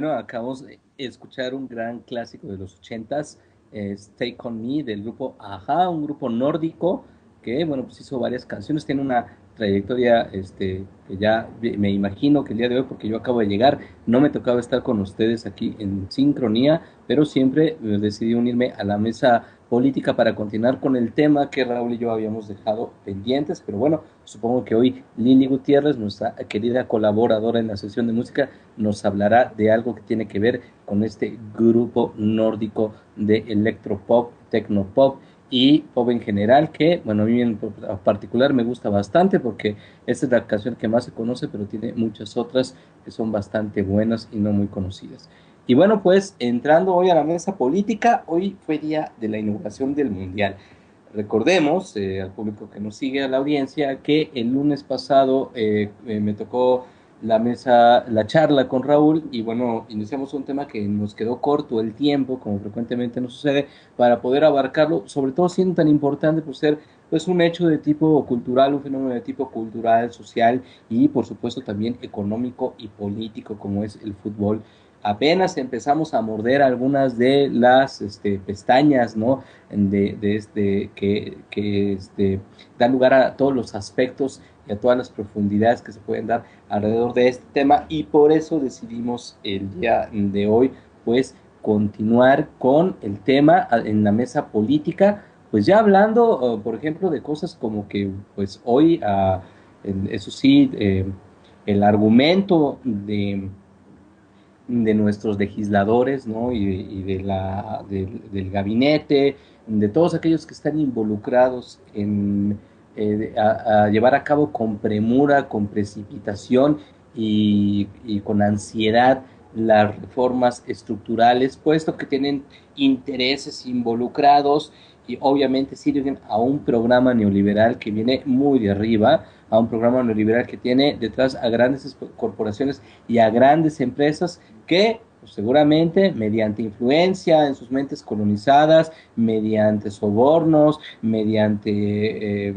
Bueno, acabamos de escuchar un gran clásico de los ochentas, Take On Me, del grupo Ajá, un grupo nórdico que, bueno, pues hizo varias canciones, tiene una trayectoria, que ya me imagino que el día de hoy, porque yo acabo de llegar, no me tocaba estar con ustedes aquí en sincronía, pero siempre decidí unirme a la mesa política para continuar con el tema que Raúl y yo habíamos dejado pendientes, pero bueno, supongo que hoy Lili Gutiérrez, nuestra querida colaboradora en la sesión de música, nos hablará de algo que tiene que ver con este grupo nórdico de electropop, tecnopop y pop en general, que, bueno, a mí en particular me gusta bastante porque esta es la canción que más se conoce, pero tiene muchas otras que son bastante buenas y no muy conocidas. Y bueno, pues entrando hoy a la mesa política, hoy fue día de la inauguración del Mundial. Recordemos al público que nos sigue, a la audiencia, que el lunes pasado me tocó la mesa, la charla con Raúl y bueno, iniciamos un tema que nos quedó corto el tiempo, como frecuentemente nos sucede, para poder abarcarlo, sobre todo siendo tan importante por ser pues un hecho de tipo cultural, un fenómeno de tipo cultural, social y por supuesto también económico y político como es el fútbol. Apenas empezamos a morder algunas de las pestañas, ¿no? Que dan lugar a todos los aspectos y a todas las profundidades que se pueden dar alrededor de este tema y por eso decidimos el día de hoy pues continuar con el tema en la mesa política, pues ya hablando, por ejemplo, de cosas como que pues hoy, eso sí, el argumento de nuestros legisladores, ¿no? Y del gabinete, de todos aquellos que están involucrados en a llevar a cabo con premura, con precipitación y con ansiedad las reformas estructurales, puesto que tienen intereses involucrados y obviamente sirven a un programa neoliberal que viene muy de arriba, a un programa neoliberal que tiene detrás a grandes corporaciones y a grandes empresas que pues, seguramente mediante influencia en sus mentes colonizadas, mediante sobornos, mediante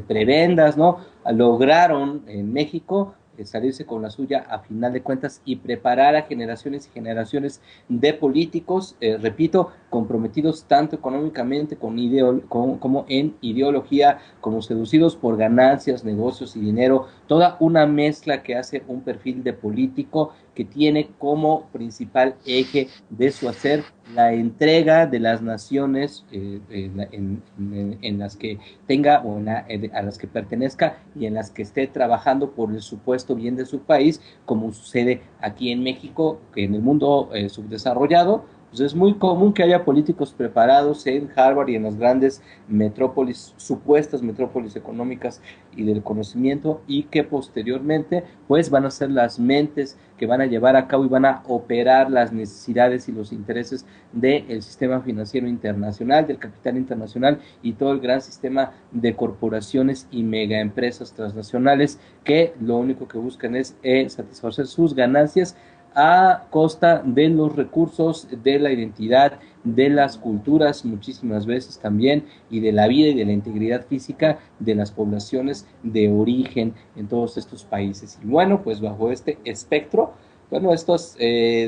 prebendas, ¿no? Lograron en México salirse con la suya a final de cuentas y preparar a generaciones y generaciones de políticos, repito, comprometidos tanto económicamente como en ideología, como seducidos por ganancias, negocios y dinero, toda una mezcla que hace un perfil de político que tiene como principal eje de su hacer la entrega de las naciones en las que tenga o a las que pertenezca y en las que esté trabajando por el supuesto bien de su país, como sucede aquí en México, que en el mundo subdesarrollado, pues es muy común que haya políticos preparados en Harvard y en las grandes metrópolis, supuestas metrópolis económicas y del conocimiento, y que posteriormente pues van a ser las mentes que van a llevar a cabo y van a operar las necesidades y los intereses del sistema financiero internacional, del capital internacional y todo el gran sistema de corporaciones y megaempresas transnacionales que lo único que buscan es satisfacer sus ganancias a costa de los recursos, de la identidad, de las culturas muchísimas veces también y de la vida y de la integridad física de las poblaciones de origen en todos estos países. Y bueno, pues bajo este espectro, bueno, estos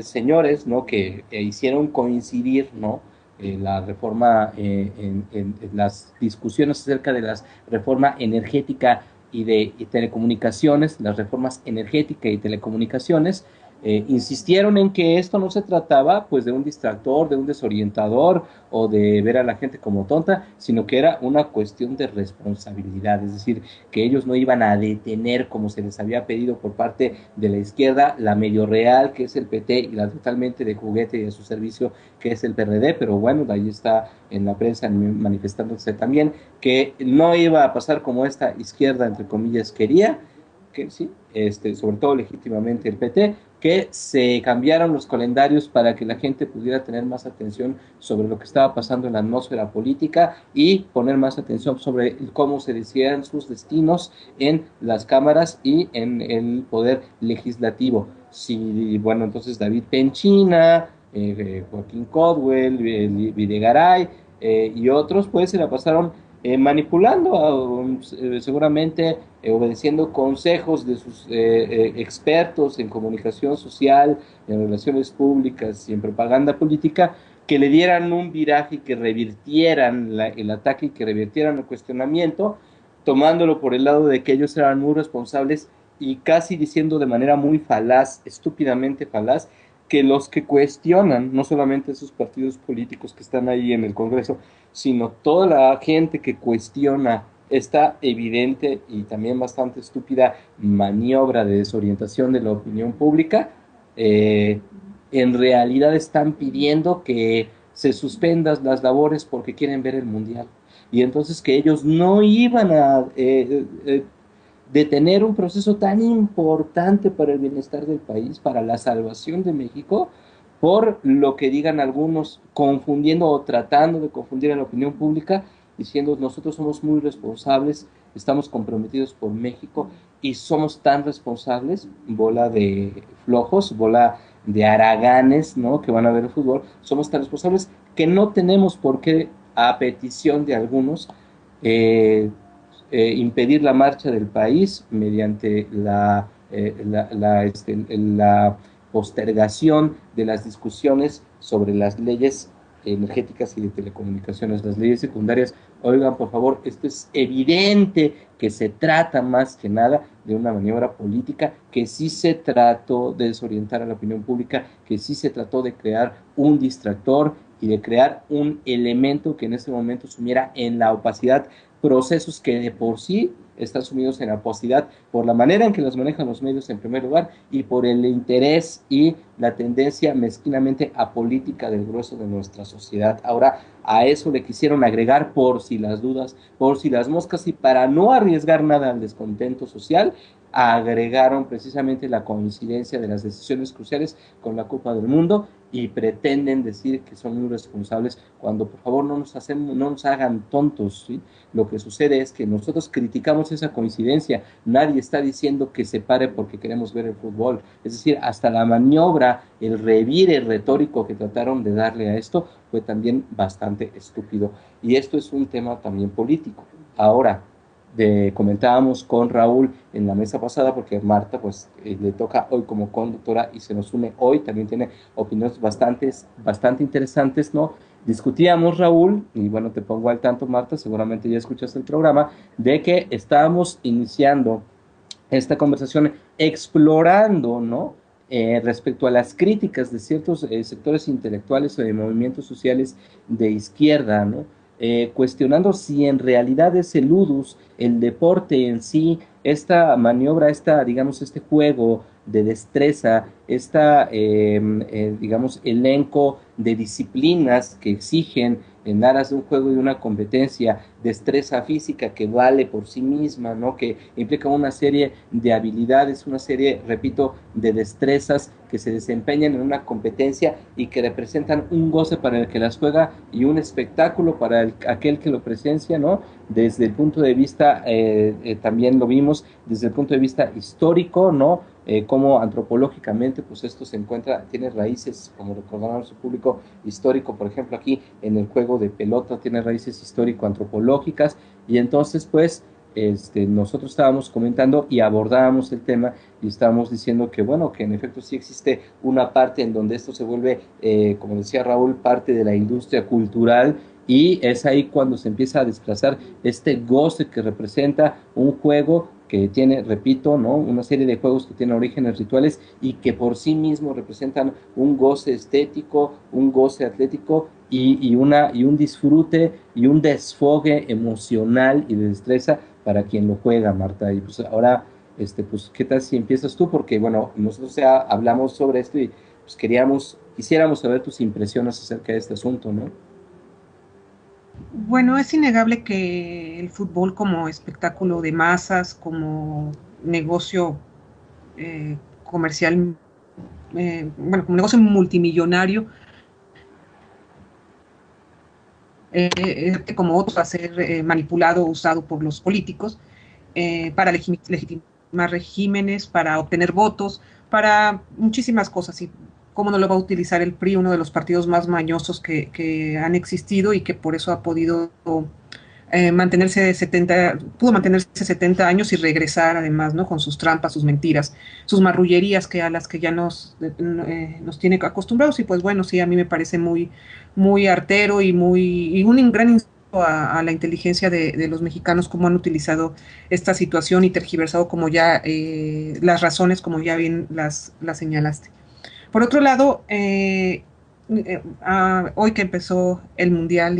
señores, ¿no? Que hicieron coincidir, ¿no? La reforma, en las discusiones acerca de la reforma energética y de telecomunicaciones, las reformas energética y telecomunicaciones, insistieron en que esto no se trataba pues de un distractor, de un desorientador o de ver a la gente como tonta, sino que era una cuestión de responsabilidad, es decir, que ellos no iban a detener como se les había pedido por parte de la izquierda, la medio real que es el PT y la totalmente de juguete y de su servicio que es el PRD, pero bueno, de ahí está en la prensa manifestándose también que no iba a pasar como esta izquierda entre comillas quería, que sí, sobre todo legítimamente el PT, que se cambiaron los calendarios para que la gente pudiera tener más atención sobre lo que estaba pasando en la atmósfera política y poner más atención sobre cómo se decían sus destinos en las cámaras y en el poder legislativo. Sí, bueno, entonces David Penchina, Joaquín Codwell, Videgaray y otros, pues se la pasaron manipulando, seguramente obedeciendo consejos de sus expertos en comunicación social, en relaciones públicas y en propaganda política, que le dieran un viraje y que revirtieran el ataque y que revirtieran el cuestionamiento, tomándolo por el lado de que ellos eran muy responsables y casi diciendo de manera muy falaz, estúpidamente falaz, que los que cuestionan, no solamente esos partidos políticos que están ahí en el Congreso, sino toda la gente que cuestiona esta evidente y también bastante estúpida maniobra de desorientación de la opinión pública, eh, en realidad están pidiendo que se suspendan las labores porque quieren ver el Mundial. Y entonces que ellos no iban a detener un proceso tan importante para el bienestar del país, para la salvación de México, por lo que digan algunos, confundiendo o tratando de confundir a la opinión pública, diciendo nosotros somos muy responsables, estamos comprometidos por México y somos tan responsables, bola de flojos, bola de haraganes, ¿no? Que van a ver el fútbol, somos tan responsables que no tenemos por qué, a petición de algunos, impedir la marcha del país mediante la postergación de las discusiones sobre las leyes energéticas y de telecomunicaciones, las leyes secundarias. Oigan, por favor, esto es evidente que se trata más que nada de una maniobra política, que sí se trató de desorientar a la opinión pública, que sí se trató de crear un distractor y de crear un elemento que en ese momento sumiera en la opacidad procesos que de por sí están sumidos en la opacidad por la manera en que los manejan los medios en primer lugar y por el interés y la tendencia mezquinamente apolítica del grueso de nuestra sociedad. Ahora, a eso le quisieron agregar, por si las dudas, por si las moscas, y para no arriesgar nada al descontento social, agregaron precisamente la coincidencia de las decisiones cruciales con la Copa del Mundo y pretenden decir que son muy responsables cuando por favor no nos hagan tontos, ¿sí? Lo que sucede es que nosotros criticamos esa coincidencia, nadie está diciendo que se pare porque queremos ver el fútbol, es decir, hasta la maniobra, el revire retórico que trataron de darle a esto fue también bastante estúpido, y esto es un tema también político. Ahora, comentábamos con Raúl en la mesa pasada, porque Marta pues le toca hoy como conductora y se nos une hoy, también tiene opiniones bastante interesantes, ¿no? Discutíamos, Raúl, y bueno, te pongo al tanto, Marta, seguramente ya escuchaste el programa, de que estábamos iniciando esta conversación explorando, ¿no? Respecto a las críticas de ciertos sectores intelectuales o de movimientos sociales de izquierda, ¿no? Cuestionando si en realidad es el ludus, el deporte en sí, esta maniobra, digamos, este juego de destreza, digamos, elenco de disciplinas que exigen en aras de un juego y de una competencia, destreza física que vale por sí misma, ¿no? Que implica una serie de habilidades, una serie, repito, de destrezas que se desempeñan en una competencia y que representan un goce para el que las juega y un espectáculo para aquel que lo presencia, ¿no? Desde el punto de vista, también lo vimos, desde el punto de vista histórico, ¿no? Cómo antropológicamente pues esto se encuentra, tiene raíces, como recordarán su público histórico, por ejemplo aquí en el juego de pelota tiene raíces histórico-antropológicas, y entonces pues nosotros estábamos comentando y abordábamos el tema y estábamos diciendo que bueno, que en efecto sí existe una parte en donde esto se vuelve, como decía Raúl, parte de la industria cultural, y es ahí cuando se empieza a desplazar este goce que representa un juego que tiene, repito, ¿no? Una serie de juegos que tienen orígenes rituales y que por sí mismos representan un goce estético, un goce atlético y un disfrute y un desfogue emocional y de destreza para quien lo juega, Marta. Y pues ahora, pues, ¿qué tal si empiezas tú? Porque, bueno, nosotros ya hablamos sobre esto y pues quisiéramos saber tus impresiones acerca de este asunto, ¿no? Bueno, es innegable que el fútbol como espectáculo de masas, como negocio comercial, bueno, como negocio multimillonario, como otros, a ser manipulado o usado por los políticos para legitimar regímenes, para obtener votos, para muchísimas cosas. Y cómo no lo va a utilizar el PRI, uno de los partidos más mañosos que han existido y que por eso ha podido pudo mantenerse 70 años y regresar además, ¿no? Con sus trampas, sus mentiras, sus marrullerías a las que ya nos tiene acostumbrados. Y pues bueno, sí, a mí me parece muy artero y un gran insulto a la inteligencia de los mexicanos, cómo han utilizado esta situación y tergiversado como ya las razones, como ya bien las señalaste. Por otro lado, hoy que empezó el Mundial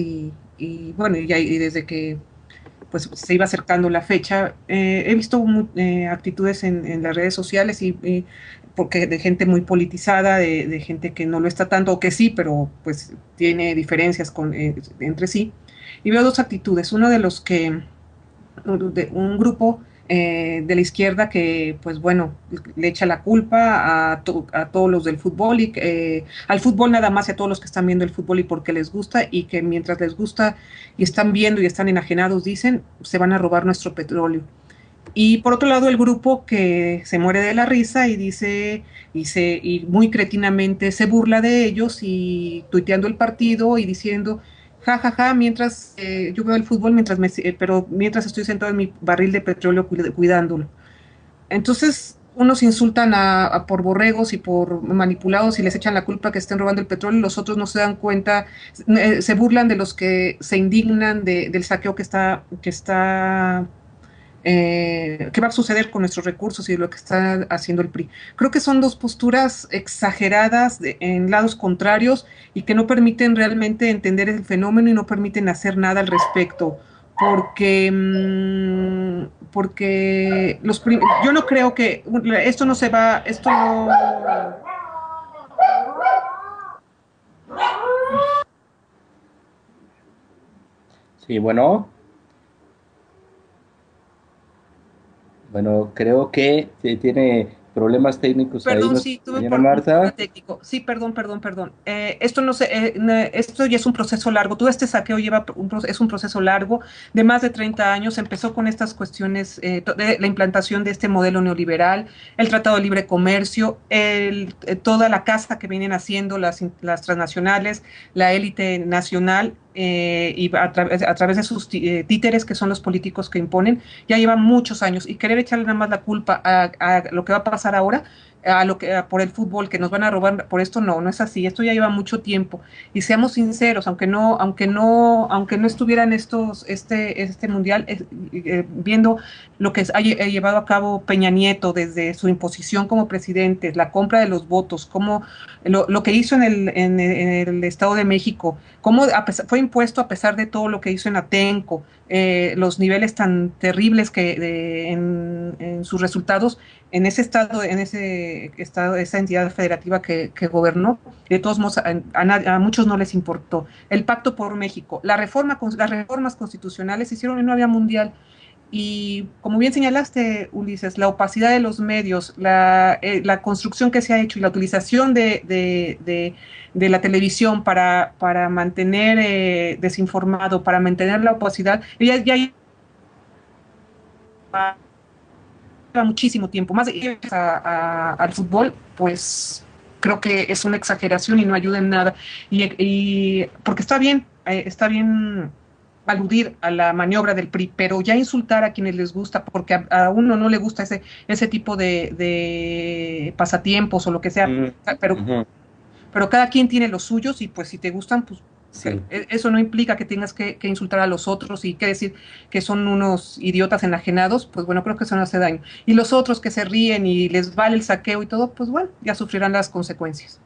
bueno, y desde que pues se iba acercando la fecha, he visto actitudes en las redes sociales porque de gente muy politizada, de gente que no lo está tanto, o que sí, pero pues tiene diferencias entre sí. Y veo dos actitudes. Uno de un grupo de la izquierda que, pues bueno, le echa la culpa a todos los del fútbol y al fútbol nada más y a todos los que están viendo el fútbol y porque les gusta y que mientras les gusta y están viendo y están enajenados, dicen, se van a robar nuestro petróleo. Y por otro lado, el grupo que se muere de la risa y y muy cretinamente se burla de ellos y tuiteando el partido y diciendo, ja, ja, ja, mientras yo veo el fútbol, pero mientras estoy sentado en mi barril de petróleo cuidándolo. Entonces, unos insultan por borregos y por manipulados y les echan la culpa que estén robando el petróleo, y los otros no se dan cuenta, se burlan de los que se indignan del saqueo qué va a suceder con nuestros recursos y lo que está haciendo el PRI. Creo que son dos posturas exageradas en lados contrarios y que no permiten realmente entender el fenómeno y no permiten hacer nada al respecto. Porque yo no creo que esto no se va, esto no. Sí, bueno, creo que tiene problemas técnicos ahí, Perdón, sí, tuve señora un problema Marta. técnico. Sí, perdón. Esto no se, esto ya es un proceso largo. Todo este saqueo es un proceso largo de más de 30 años. Empezó con estas cuestiones de la implantación de este modelo neoliberal, el Tratado de Libre Comercio, toda la casta que vienen haciendo las transnacionales, la élite nacional. Y a través de sus títeres, que son los políticos que imponen, ya llevan muchos años. Y querer echarle nada más la culpa a lo que va a pasar ahora, por el fútbol, que nos van a robar por esto, no es así. Esto ya lleva mucho tiempo. Y seamos sinceros, aunque no estuvieran este mundial, viendo lo que ha llevado a cabo Peña Nieto desde su imposición como presidente, la compra de los votos, como lo que hizo en el Estado de México, cómo fue impuesto a pesar de todo lo que hizo en Atenco, los niveles tan terribles en sus resultados en ese estado, esa entidad federativa que gobernó. De todos modos, a muchos no les importó. El Pacto por México, las reformas constitucionales se hicieron y no había mundial. Y como bien señalaste, Ulises, la opacidad de los medios, la construcción que se ha hecho y la utilización de la televisión para mantener desinformado, para mantener la opacidad, ya lleva muchísimo tiempo. Más al fútbol, pues creo que es una exageración y no ayuda en nada. Porque está bien aludir a la maniobra del PRI, pero ya insultar a quienes les gusta, porque a uno no le gusta ese tipo de pasatiempos o lo que sea, pero, Ujú. pero cada quien tiene los suyos y pues si te gustan, pues Sí. eso no implica que tengas que insultar a los otros y que decir que son unos idiotas enajenados, pues bueno, creo que eso no hace daño. Y los otros que se ríen y les vale el saqueo y todo, pues bueno, ya sufrirán las consecuencias.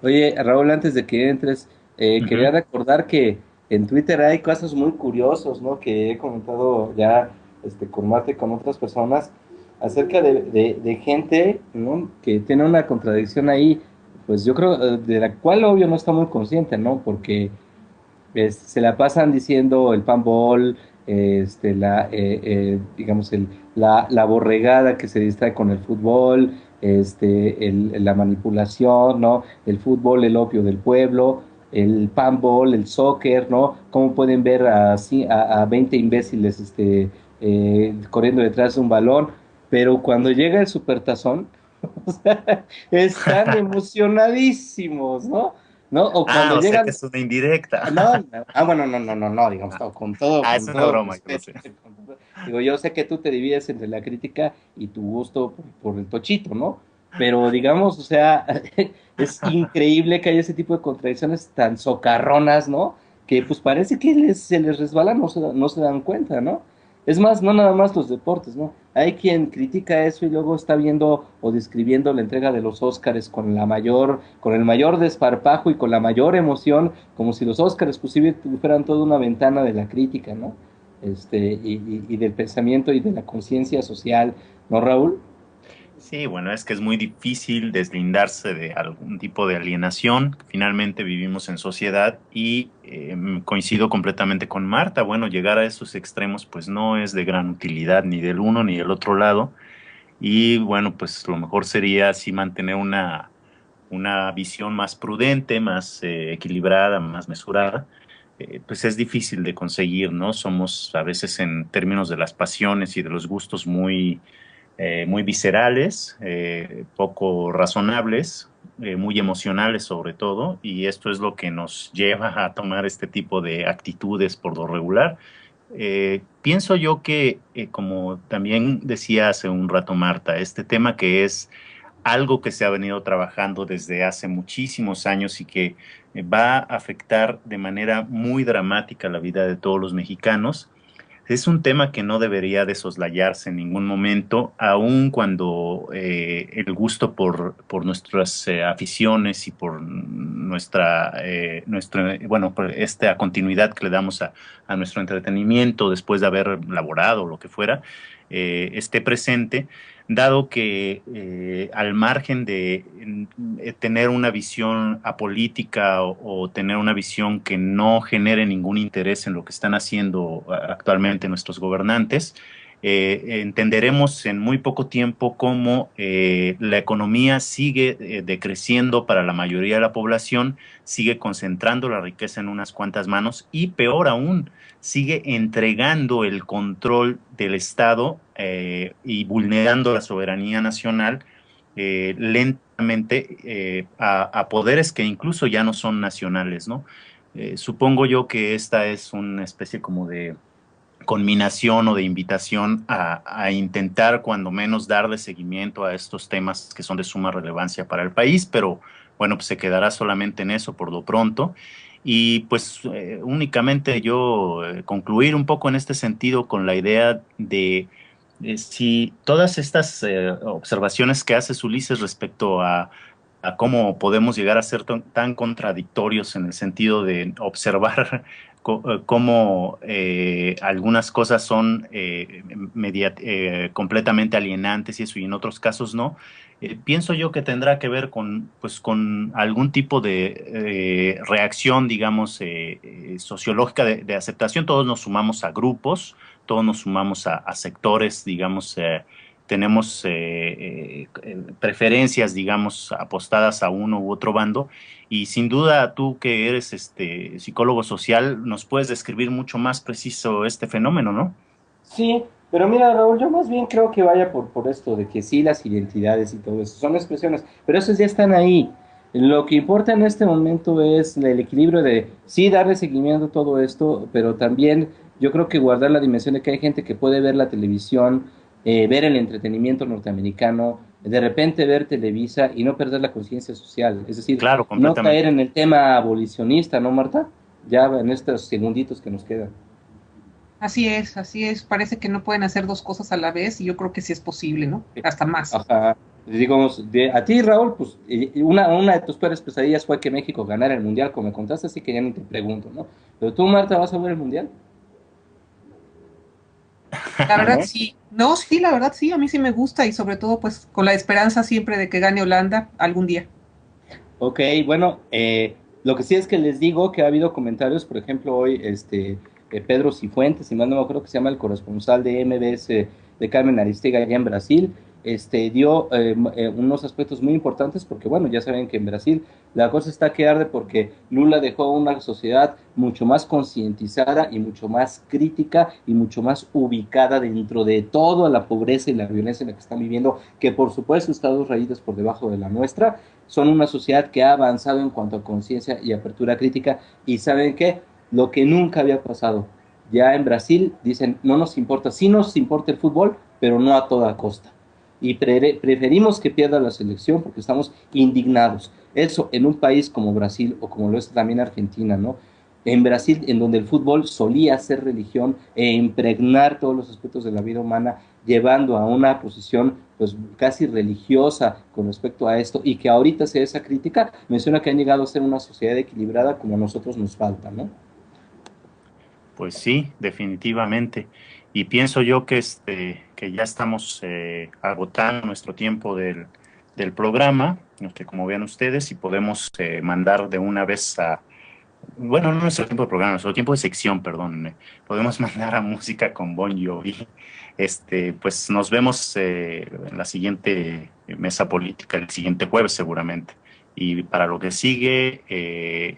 Oye, Raúl, antes de que entres, quería Ujú. recordar que en Twitter hay casos muy curiosos, ¿no? Que he comentado ya con Marte y con otras personas acerca de gente, ¿no? Que tiene una contradicción ahí, pues yo creo, de la cual obvio no está muy consciente, ¿no? Porque se la pasan diciendo el panball, digamos, la borregada que se distrae con el fútbol, la manipulación, ¿no? El fútbol, el opio del pueblo, el panball, el soccer, ¿no? Cómo pueden ver a 20 imbéciles corriendo detrás de un balón, pero cuando llega el supertazón, o sea, están emocionadísimos, ¿no? ¿no? O Ah, cuando o sea que llegan, es una indirecta. no, bueno, no, digamos, Ah, no, es con una todo broma, yo lo respeto. sé. Digo, yo sé que tú te divides entre la crítica y tu gusto por el tochito, ¿no? Pero digamos, o sea, es increíble que haya ese tipo de contradicciones tan socarronas, ¿no? Que pues parece que se les resbala, no se dan cuenta, ¿no? Es más, no nada más los deportes, ¿no? Hay quien critica eso y luego está viendo o describiendo la entrega de los Óscares con el mayor desparpajo y con la mayor emoción, como si los Óscares pues sí fueran toda una ventana de la crítica, ¿no? Y del pensamiento y de la conciencia social, ¿no, Raúl? Sí, bueno, es que es muy difícil deslindarse de algún tipo de alienación. Finalmente vivimos en sociedad y coincido completamente con Marta. Bueno, llegar a esos extremos pues no es de gran utilidad ni del uno ni del otro lado. Y bueno, pues lo mejor sería así mantener una visión más prudente, más equilibrada, más mesurada. Pues es difícil de conseguir, ¿no? Somos a veces en términos de las pasiones y de los gustos muy viscerales, poco razonables, muy emocionales sobre todo, y esto es lo que nos lleva a tomar este tipo de actitudes por lo regular. Pienso yo que, como también decía hace un rato Marta, este tema que es algo que se ha venido trabajando desde hace muchísimos años y que va a afectar de manera muy dramática la vida de todos los mexicanos, es un tema que no debería de soslayarse en ningún momento, aun cuando el gusto por nuestras aficiones y por bueno, por esta continuidad que le damos a nuestro entretenimiento después de haber laborado o lo que fuera, esté presente, dado que al margen de tener una visión apolítica o tener una visión que no genere ningún interés en lo que están haciendo actualmente nuestros gobernantes, entenderemos en muy poco tiempo cómo la economía sigue decreciendo para la mayoría de la población, sigue concentrando la riqueza en unas cuantas manos y peor aún, sigue entregando el control del Estado y vulnerando la soberanía nacional lentamente a poderes que incluso ya no son nacionales, ¿no? Supongo yo que esta es una especie como de conminación o de invitación a intentar cuando menos darle seguimiento a estos temas que son de suma relevancia para el país, pero bueno, pues se quedará solamente en eso por lo pronto. Y pues únicamente yo concluir un poco en este sentido con la idea de si todas estas observaciones que hace Ulises respecto a cómo podemos llegar a ser tan contradictorios en el sentido de observar cómo algunas cosas son completamente alienantes y eso, y en otros casos no. Pienso yo que tendrá que ver con, pues, con algún tipo de reacción, digamos, sociológica de aceptación. Todos nos sumamos a grupos, todos nos sumamos a sectores, digamos, tenemos preferencias, digamos, apostadas a uno u otro bando. Y sin duda, tú que eres psicólogo social, nos puedes describir mucho más preciso este fenómeno, ¿no? Sí, pero mira, Raúl, yo más bien creo que vaya por esto de que sí, las identidades y todo eso son expresiones, pero esos ya están ahí. Lo que importa en este momento es el equilibrio de sí darle seguimiento a todo esto, pero también yo creo que guardar la dimensión de que hay gente que puede ver la televisión, ver el entretenimiento norteamericano, de repente ver Televisa y no perder la conciencia social. Es decir, Claro, no caer completamente. en el tema abolicionista, ¿no, Marta? Ya en estos segunditos que nos quedan. Así es, así es. Parece que no pueden hacer dos cosas a la vez y yo creo que sí es posible, ¿no? Hasta más. Ajá. Digamos, a ti, Raúl, pues una de tus peores pesadillas fue que México ganara el Mundial, como me contaste, así que ya ni te pregunto, ¿no? Pero tú, Marta, ¿vas a ver el Mundial? La verdad ¿No? sí. No, sí, la verdad sí, a mí sí me gusta y sobre todo pues con la esperanza siempre de que gane Holanda algún día. Ok, bueno, lo que sí es que les digo que ha habido comentarios, por ejemplo, hoy Pedro Cifuentes, si mal no me acuerdo que se llama el corresponsal de MBS de Carmen Aristegui allá en Brasil, dio unos aspectos muy importantes, porque bueno, ya saben que en Brasil la cosa está que arde porque Lula dejó una sociedad mucho más concientizada y mucho más crítica y mucho más ubicada dentro de toda la pobreza y la violencia en la que están viviendo, que por supuesto está 2 rayitas por debajo de la nuestra. Son una sociedad que ha avanzado en cuanto a conciencia y apertura crítica, y ¿saben qué? Lo que nunca había pasado. Ya en Brasil dicen, no nos importa, sí nos importa el fútbol, pero no a toda costa. Y preferimos que pierda la selección porque estamos indignados. Eso en un país como Brasil o como lo es también Argentina, ¿no? En Brasil, en donde el fútbol solía ser religión e impregnar todos los aspectos de la vida humana, llevando a una posición pues casi religiosa con respecto a esto, y que ahorita se esa crítica, menciona que han llegado a ser una sociedad equilibrada como a nosotros nos falta, ¿no? Pues sí, definitivamente. Y pienso yo que, que ya estamos agotando nuestro tiempo del programa, como vean ustedes, y podemos mandar de una vez a, bueno, no nuestro tiempo de programa, nuestro tiempo de sección, perdón, podemos mandar a música con Bon Jovi. Pues nos vemos en la siguiente mesa política, el siguiente jueves seguramente. Y para lo que sigue,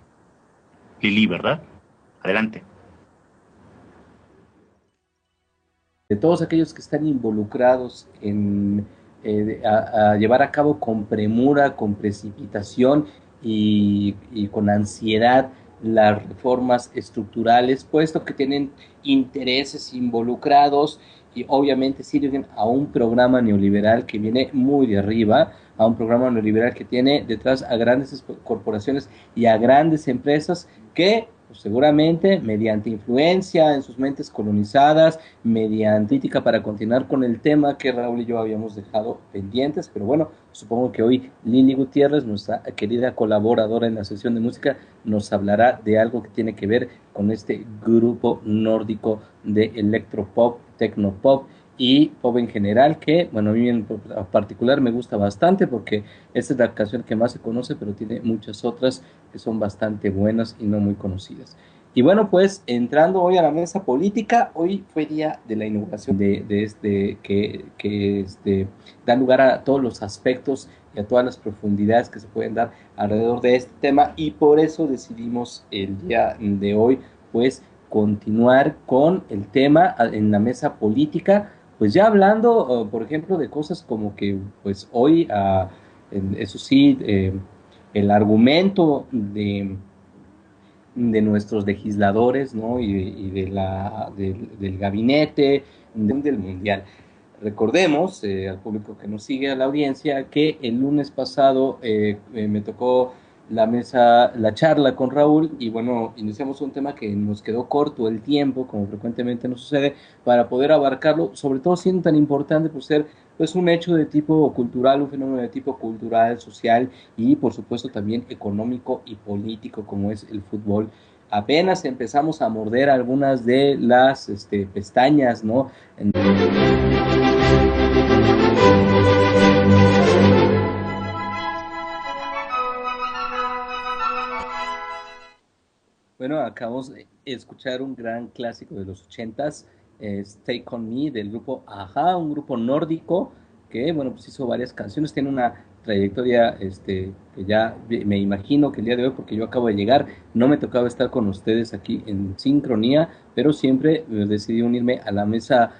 Lili, ¿verdad? Adelante. De todos aquellos que están involucrados en a llevar a cabo con premura, con precipitación y con ansiedad las reformas estructurales, puesto que tienen intereses involucrados y obviamente sirven a un programa neoliberal que viene muy de arriba, a un programa neoliberal que tiene detrás a grandes corporaciones y a grandes empresas que pues, seguramente mediante influencia en sus mentes colonizadas, mediante crítica para continuar con el tema que Raúl y yo habíamos dejado pendientes, pero bueno, supongo que hoy Lili Gutiérrez, nuestra querida colaboradora en la sesión de música, nos hablará de algo que tiene que ver con este grupo nórdico de electropop, tecnopop y pop en general, que bueno, a mí en particular me gusta bastante porque esta es la canción que más se conoce, pero tiene muchas otras que son bastante buenas y no muy conocidas. Y bueno, pues entrando hoy a la mesa política, hoy fue día de la inauguración de da lugar a todos los aspectos y a todas las profundidades que se pueden dar alrededor de este tema, y por eso decidimos el día de hoy pues continuar con el tema en la mesa política, pues ya hablando, por ejemplo, de cosas como que pues hoy, eso sí, el argumento de nuestros legisladores, ¿no? Y del gabinete del mundial. Recordemos al público que nos sigue, a la audiencia, que el lunes pasado me tocó la charla con Raúl, y bueno, iniciamos un tema que nos quedó corto el tiempo, como frecuentemente nos sucede, para poder abarcarlo, sobre todo siendo tan importante por ser pues un hecho de tipo cultural, un fenómeno de tipo cultural, social y por supuesto también económico y político como es el fútbol. Apenas empezamos a morder algunas de las pestañas, ¿no? Bueno, acabamos de escuchar un gran clásico de los 80s, Take On Me, del grupo Ajá, un grupo nórdico que, bueno, pues hizo varias canciones, tiene una trayectoria que ya me imagino que el día de hoy, porque yo acabo de llegar, no me tocaba estar con ustedes aquí en sincronía, pero siempre decidí unirme a la mesa